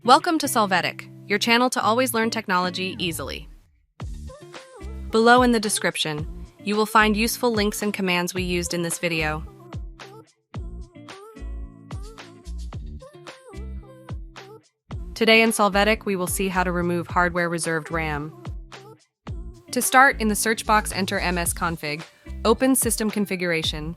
Welcome to Solvetic, your channel to always learn technology easily. Below in the description, you will find useful links and commands we used in this video. Today in Solvetic, we will see how to remove hardware-reserved RAM. To start, in the search box, enter msconfig, open System Configuration.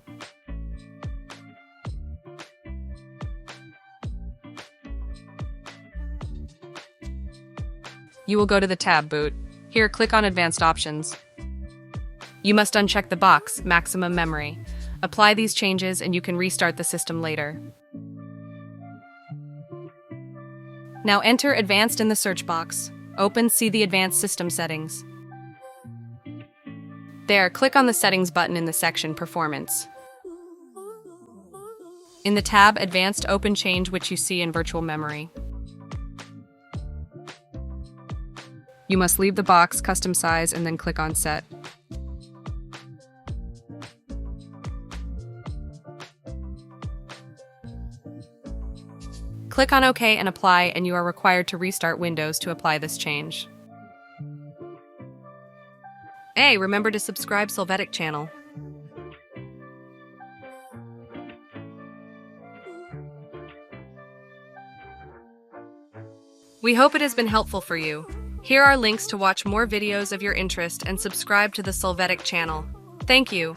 You will go to the tab Boot. Here, click on Advanced Options. You must uncheck the box, Maximum Memory. Apply these changes and you can restart the system later. Now enter Advanced in the search box. Open See the Advanced System Settings. There, click on the Settings button in the section Performance. In the tab Advanced, open Change which you see in Virtual Memory. You must leave the box, Custom Size, and then click on Set. Click on OK and Apply, and you are required to restart Windows to apply this change. Hey, remember to subscribe Solvetic channel. We hope it has been helpful for you. Here are links to watch more videos of your interest and subscribe to the Solvetic channel. Thank you.